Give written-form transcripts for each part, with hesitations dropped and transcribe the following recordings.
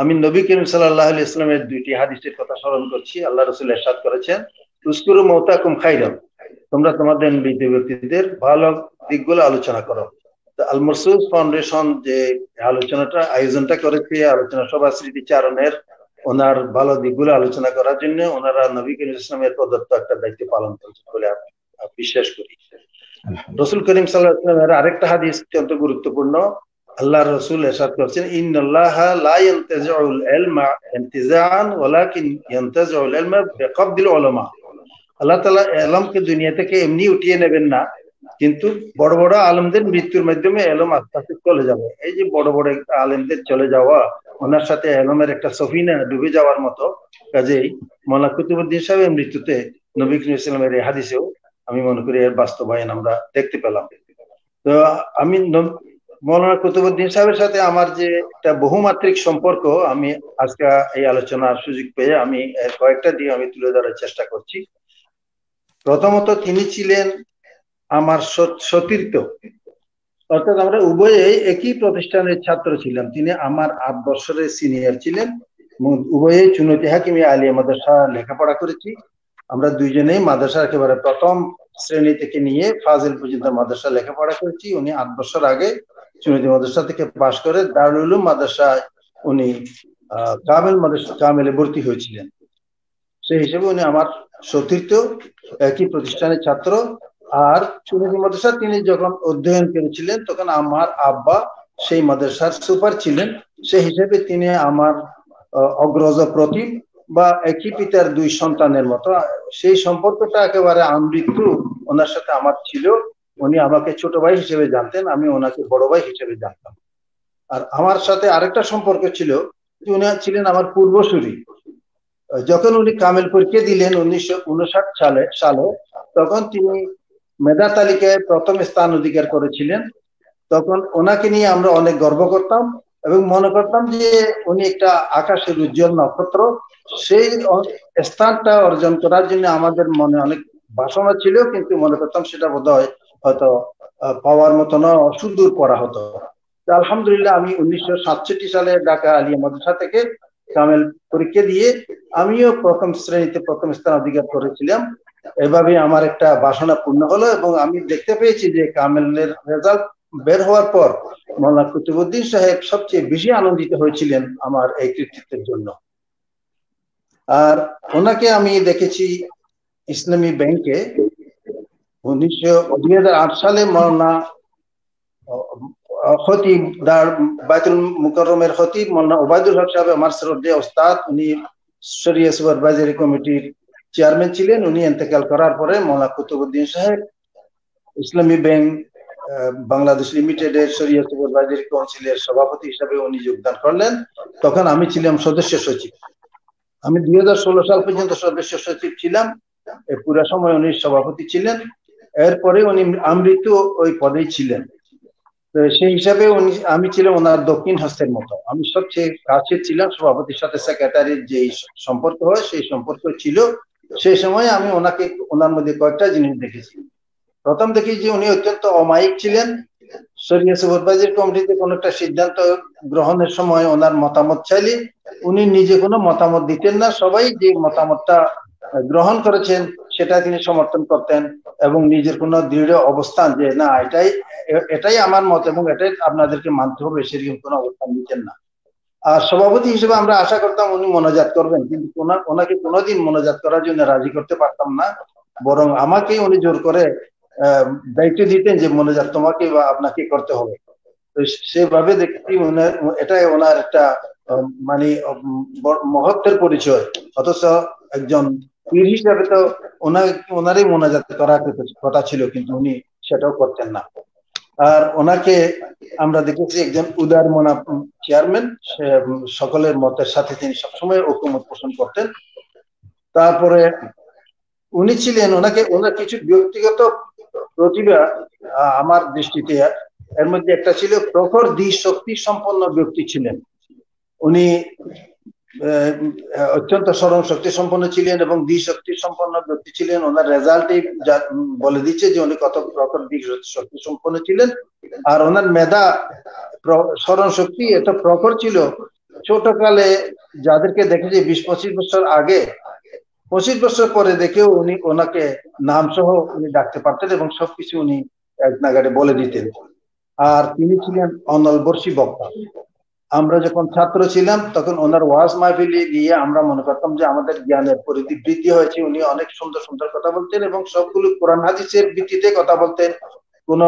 আমি নবী করিম সাল্লাল্লাহু আলাইহি ওয়াসাল্লামের দুইটি হাদিসের কথা স্মরণ করছি। আল্লাহ রাসূল ইরশাদ করেছেন, উযকুরু মাউতাকুম খাইরান, তোমরা তোমাদের মৃত ব্যক্তিদের ভালো দিকগুলো আলোচনা করো। আল মারসুদ ফাউন্ডেশন যে আলোচনাটা আয়োজনটা করেছে, আলোচনা সভা স্মৃতিচারণের, ওনার ভালো দিকগুলো আলোচনা করার জন্য ওনারা নবী করিম ইসলামের প্রদত্ত একটা দায়িত্ব পালন করেছেন বলে আমি বিশ্বাস করি। রাসূল করিম সাল্লাল্লাহু আলাইহি ওয়াসাল্লামের আরেকটা হাদিস অত্যন্ত গুরুত্বপূর্ণ। আল্লাহ রাসূল ইরশাদ করেছেন, ইন্নাল্লাহা লা ইয়ানতাজিউল ইলমা ইনতিজাআন ওয়ালাকিন ইয়ানতাজিউল ইলমা বিকবদিল উলামা। আল্লাহ তাআলা ইলমকে দুনিয়া থেকে এমনি উঠিয়ে নেবেন না, কিন্তু বড় বড় আলেমদের মৃত্যুর মাধ্যমে ইলম আস্তে আস্তে চলে যাবে। এই যে বড় বড় আলেমদের চলে যাওয়া, ওনার সাথে ইলমের একটা সফিনা ডুবে যাওয়ার মতো। কাজেই মাওলানা কুতুবউদ্দিন সাহেবের মৃত্যুতে নবী করিম সাল্লাল্লাহু আলাইহি ওয়াসাল্লামের এই হাদিসেও আমি মনে করি এর বাস্তবায়ন আমরা দেখতে পেলাম। তো আমি মাওলানা কুতুবউদ্দিন সাহেবের সাথে আমার যে একটা বহুমাত্রিক সম্পর্ক, আমি আজকে এই আলোচনার সুযোগ পেয়ে আমি কয়েকটা দিক আমি তুলে ধরার চেষ্টা করছি। প্রথমত, তিনি ছিলেন আমার সতীর্থ, অর্থাৎ আমরা উভয়েই একই প্রতিষ্ঠানের ছাত্র ছিলাম। তিনি আমার 8 বছরের সিনিয়র ছিলেন। উভয়েই চুনতি হাকিমিয়া আলিয়া মাদ্রাসা লেখাপড়া করেছি। আমরা দুইজনেই মাদ্রাসা একেবারে প্রথম শ্রেণী থেকে নিয়ে ফাজিল পর্যন্ত মাদ্রাসা লেখাপড়া করেছি। উনি 8 বছর আগে চুনতি মাদ্রাসা থেকে পাশ করে দারুল উলুম মাদ্রাসায় উনি কামেলে ভর্তি হয়েছিলেন। সেই হিসেবে উনি আমার সতীর্থ, একই প্রতিষ্ঠানের ছাত্র। আর চুনতি মাদ্রাসা তিনি যখন অধ্যয়ন করেছিলেন তখন আমার আব্বা সেই মাদ্রাসার সুপার ছিলেন। সেই হিসেবে তিনি আমার অগ্রজ প্রতিম বা একই পিতার দুই সন্তানের মতো। সেই সম্পর্কটা একেবারে আমৃত্যু ওনার সাথে আমার ছিল। উনি আমাকে ছোট ভাই হিসেবে জানতেন, আমি ওনাকে বড় ভাই হিসেবে জানতাম। আর আমার সাথে আরেকটা সম্পর্ক ছিল, উনি ছিলেন আমার পূর্বসূরি। যখন উনি কামেল পরীক্ষা দিলেন 1959 সালে, তখন তিনি মেধা তালিকায় প্রথম স্থান অধিকার করেছিলেন। তখন ওনাকে নিয়ে আমরা অনেক গর্ব করতাম এবং মনে করতাম যে উনি একটা আকাশের উজ্জ্বল নক্ষত্র। সেই স্থানটা অর্জন করার জন্য আমাদের মনে অনেক বাসনা ছিল, কিন্তু মনে করতাম সেটা বোধহয় হয়তো পাওয়ার মতো না, সুদূর পড়া হতো। আলহামদুলিল্লাহ, আমি 1967 সালে ঢাকা আলিয়া মাদ্রাসা থেকে কামেল পরীক্ষা দিয়ে আমিও প্রথম শ্রেণীতে প্রথম স্থান অধিকার করেছিলাম। এভাবে আমার একটা বাসনা পূর্ণ হলো এবং আমি দেখতে পেয়েছি যে কামেলের রেজাল্ট বের হওয়ার পর মাওলানা কুতুবউদ্দিন সাহেব সবচেয়ে বেশি আনন্দিত হয়েছিলেন আমার এই কৃতিত্বের জন্য। আর ওনাকে আমি দেখেছি ইসলামী ব্যাংকে 2008 সালে মাওলানা খতিব বাইতুল মুকাররমের খতিব মাওলানা ওবায়দুল হক সাহেব, আমার শ্রদ্ধেয় ওস্তাদ, উনি শরিয়া সুপারভাইজারি কমিটির চেয়ারম্যান ছিলেন। উনি ইন্তেকাল করার পরে মাওলানা কুতুবউদ্দিন সাহেব ইসলামী ব্যাংক বাংলাদেশ লিমিটেডের শরিয়া সুপারভাইজারি কাউন্সিলের সভাপতি হিসেবে উনি যোগদান করলেন। তখন আমি ছিলাম সদস্য সচিব। আমি 2016 সাল পর্যন্ত সদস্য সচিব ছিলাম। এই পুরো সময় উনি সভাপতি ছিলেন। এরপরে উনি আমৃত্যু ওই পদেই ছিলেন। তো সেই হিসাবে আমি ছিলাম ওনার দক্ষিণ হস্তের মতো। আমি সবচেয়ে কাছে ছিলাম, সভাপতির সাথে সেক্রেটারির যে সম্পর্ক হয় সেই সম্পর্ক ছিল। সেই সময় আমি ওনার মধ্যে কয়েকটা জিনিস দেখেছি। প্রথম দেখি যে উনি অত্যন্ত অমায়িক ছিলেন। শরিয়া সুপারভাইজারি কমিটিতে কোনো একটা সিদ্ধান্ত গ্রহণের সময় ওনার মতামত চাইলে উনি নিজে কোনো মতামত দিতেন না। সবাই যে মতামতটা গ্রহণ করেছেন সেটা তিনি সমর্থন করতেন এবং নিজের কোনো দৃঢ় অবস্থান যে না এটাই আমার মত এবং এটাই আপনাদেরকে মানতে হবে, সেরকম কোনো অবস্থান নিতেন না। আর সভাপতি হিসেবে আমরা আশা করতাম উনি মোনাজাত করবেন, কিন্তু ওনাকে কোনোদিন মোনাজাত করার জন্য রাজি করতে পারতাম না। বরং আমাকেই উনি জোর করে দায়িত্ব দিতেন যে মোনাজাত তোমাকে বা আপনাকে করতে হবে। তো সেভাবে দেখছি এটাই ওনার একটা মানে মহত্বের পরিচয়। অথচ একজন পীর হিসাবে তো ওনারই মোনাজাত করার কথা ছিল, কিন্তু উনি সেটাও করতেন না। আর ওনাকে আমরা দেখেছি একজন উদার মনা চেয়ারম্যান, সকলের মতের সাথে তিনি সবসময় ঐকমত পোষণ করতেন। তারপরে উনি ছিলেন, ওনার কিছু ব্যক্তিগত প্রতিভা আমার দৃষ্টিতে এর মধ্যে একটা ছিল প্রখর শক্তি সম্পন্ন ব্যক্তি ছিলেন। উনি অত্যন্ত স্মরণ শক্তি সম্পন্ন ছিলেন এবং শক্তি সম্পন্ন ব্যক্তি ছিলেন। ওনার রেজাল্টই বলে দিচ্ছে যে উনি কত প্রখর শক্তি সম্পন্ন ছিলেন। আর ওনার মেধা স্মরণ শক্তি এত প্রখর ছিল ছোটকালে যাদেরকে দেখেছি 20-25 বছর আগে, 25 বছর পরে দেখেও উনি ওনাকে নাম সহ উনি ডাকতে পারতেন এবং সবকিছু উনি এক নাগাড়ে বলে দিতেন। আর তিনি ছিলেন অনলবর্ষী বক্তা। আমরা যখন ছাত্র ছিলাম তখন ওনার ওয়াজ মাহফিলে গিয়ে আমরা মনে করতাম যে আমাদের জ্ঞানের পরিধি বৃদ্ধি হয়েছে। উনি অনেক সুন্দর সুন্দর কথা বলতেন এবং সবগুলো কোরআন হাদিসের ভিত্তিতে কথা বলতেন, কোনো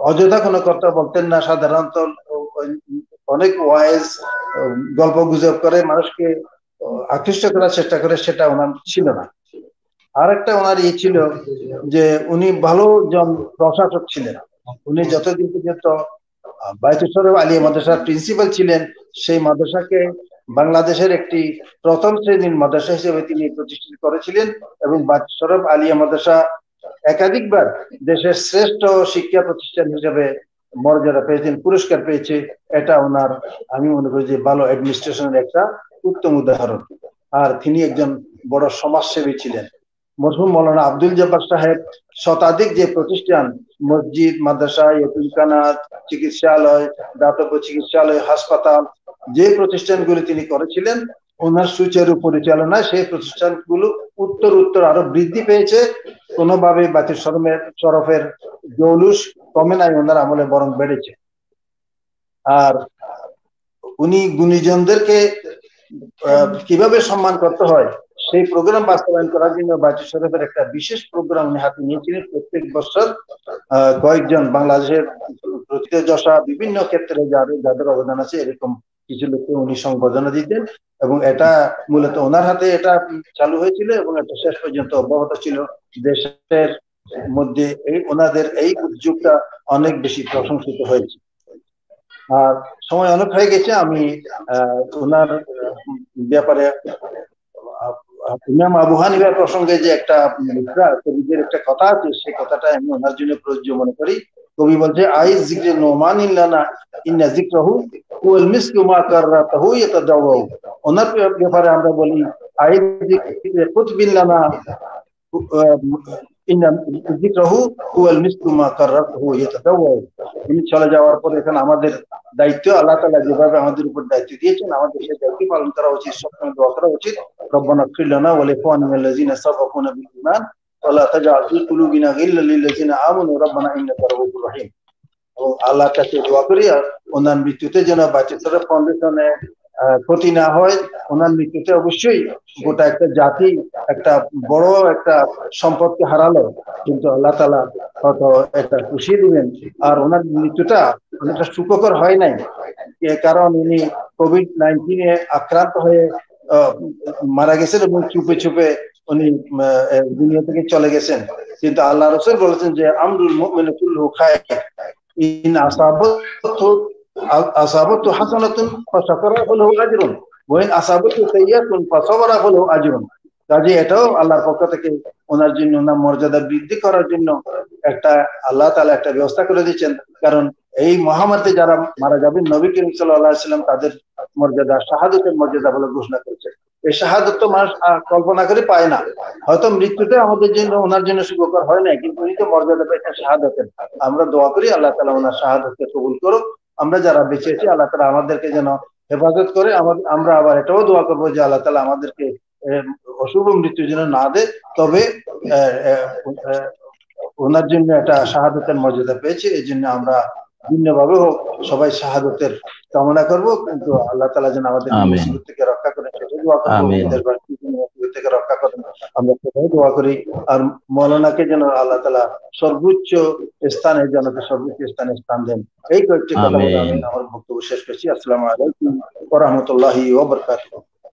অযথা কোনো কথা বলতেন না। সাধারণত অনেক ওয়াইজ গল্প গুজব করে মানুষকে আকৃষ্ট করার চেষ্টা করে, সেটা ওনার ছিল না। আর একটা ওনার ছিল যে উনি ভালো জন প্রশাসক ছিলেন। উনি যতদিন পর্যন্ত বায়তুল শরফ আলিয়া মাদ্রাসার প্রিন্সিপাল ছিলেন, সেই মাদ্রাসাকে বাংলাদেশের একটি প্রথম শ্রেণীর মাদ্রাসা হিসেবে তিনি প্রতিষ্ঠিত করেছিলেন এবং বায়তুল শরফ আলিয়া মাদ্রাসা একাধিকবার দেশের শ্রেষ্ঠ শিক্ষা প্রতিষ্ঠান হিসেবে মর্যাদা পেয়েছেন, পুরস্কার পেয়েছে। এটা ওনার, আমি মনে করি যে ভালো অ্যাডমিনিস্ট্রেশনের একটা উত্তম উদাহরণ। আর তিনি একজন বড় সমাজসেবী ছিলেন। মরহুম মৌলানা আব্দুল জব্বার সাহেব শতাধিক যে প্রতিষ্ঠান, মসজিদ, মাদ্রাসা, ইয়েতিমখানা, চিকিৎসালয়, দাতব্য চিকিৎসালয়, হাসপাতাল, যে প্রতিষ্ঠানগুলি তিনি করেছিলেন, ওনার সুচারু পরিচালনায় সেই প্রতিষ্ঠানগুলো উত্তর আরো বৃদ্ধি পেয়েছে। কোনোভাবে বায়তুল শরফের জৌলুস কমে নাই, ওনার আমলে বরং বেড়েছে। আর উনি গুণীজনদেরকে কিভাবে সম্মান করতে হয় সেই প্রোগ্রাম বাস্তবায়ন করার জন্য বায়তুল শরফের একটা বিশেষ প্রোগ্রাম উনি হাতে নিয়েছিলেন। প্রত্যেক বছর কয়েকজন বাংলাদেশের প্রথিতযশা বিভিন্ন ক্ষেত্রে যাদের অবদান আছে এরকম কিছু লোককে উনি সংবর্ধনা দিতেন এবং এটা মূলত ওনার হাতে এটা চালু হয়েছিল এবং এটা শেষ পর্যন্ত অব্যাহত ছিল। দেশের মধ্যে ওনাদের এই উদ্যোগটা অনেক বেশি প্রশংসিত হয়েছে। আর সময় অনেক হয়ে গেছে, আমি ওনার ব্যাপারে ইমাম আবু হানিফা প্রসঙ্গে যে একটা কবিদের একটা কথা আছে, সেই কথাটা আমি ওনার জন্য প্রযোজ্য মনে করি। কবি বলছে, আই জিক্রে নোমান ইল্লানা ইন্না জিক্রাহু ওয়াল মিসকু মা কাররাতাহু ইয়াতাদাওয়াউ। ওনার ব্যাপারে আমরা বলি, আই জিক্রে কুতবিল্লানা ইন্না জিক্রাহু ওয়াল মিসকু মা কাররাতাহু ইয়াতাদাওয়াউ। তিনি চলে যাওয়ার পরে এখন আমাদের দায়িত্ব, আল্লাহ তাআলা যেভাবে আমাদের উপর দায়িত্ব দিয়েছেন আমাদের সেই দায়িত্ব পালন করা উচিত, সবসময় দোয়া করা উচিত। রব্বানা ইগফির লানা ওয়া লিইখওয়ানিনাল্লাযিনা সাবাকুনা বিল ঈমান ওয়া লা তাজআল ফি কুলুবিনা গিল্লাল লিল্লাযিনা আমানু রব্বানা ইন্নাকা রাউফুর রহিম। এবং আল্লাহর কাছে দোয়া করি আর ওনার মৃত্যুতে যেন বায়তুল শরফ ফাউন্ডেশনে ক্ষতি না হয়। ওনার মৃত্যুতে অবশ্যই গোটা একটা জাতি একটা বড় একটা সম্পদকে হারালো, কিন্তু আল্লাহ তাআলা হয়তো এটা পুষিয়ে দিবেন। আর ওনার মৃত্যুটা অনেকটা সুখকর হয় নাই, কারণ উনি কোভিড-19 আক্রান্ত হয়ে মারা গেছেন এবং চুপে চুপে উনি দুনিয়া থেকে চলে গেছেন। কিন্তু আল্লাহ রাসূল বলেছেন যে আমরুল মুমিনি কুল্লুহু খায়র ইন আসাবাতু হাসানাতুন ফাশাকারা ফালাহু আজরুন ওয়া ইন আসাবাতু সাইয়্যাতুন ফাসাবারা ফালাহু আজরুন। কাজে এটাও আল্লাহর পক্ষ থেকে ওনার জন্য, ওনার মর্যাদা বৃদ্ধি করার জন্য একটা আল্লাহ তাআলা একটা ব্যবস্থা করে দিয়েছেন। কারণ এই মহামারীতে যারা মারা যাবেন, নবী করিম সাল্লাল্লাহু আলাইহি ওয়াসাল্লাম তাদের মর্যাদা শাহাদাতের মর্যাদা বলে ঘোষণা করেছেন। এই শাহাদাত তো মানুষ কল্পনা করে পায় না। হয়তো মৃত্যুটা আমাদের জন্য, ওনার জন্য সুখকর হয় না, কিন্তু উনি তো মর্যাদা পেয়েছেন শাহাদাতের। আমরা দোয়া করি আল্লাহ তাআলা ওনার শাহাদাতকে কবুল করুক। আমরা যারা বেঁচে আছি আল্লাহ তাআলা আমাদেরকে যেন হেফাজত করে। আমরা আবার এটাও দোয়া করবো যে আল্লাহ তাআলা আমাদেরকে অশুভ মৃত্যু যেন না দেয়। তবে ওনার জন্য একটা শাহাদাতের মর্যাদা পেয়েছে, এই জন্য আমরা ভিন্নভাবে হোক সবাই শাহাদাতের কামনা করব। কিন্তু আল্লাহ তাআলা যেন আমাদের মুসিবত থেকে রক্ষা করেন সেটাই দোয়া করব, মুসিবত থেকে রক্ষা করেন আমরা সেটাই দোয়া করি। আর মৌলানাকে যেন আল্লাহ তাআলা সর্বোচ্চ স্থানে স্থান দেন। এই কয়েকটি কথা বলে আমি আমার বক্তব্য শেষ করছি। আসসালামু আলাইকুম ওয়া রাহমাতুল্লাহি ওয়া বারাকাতুহু।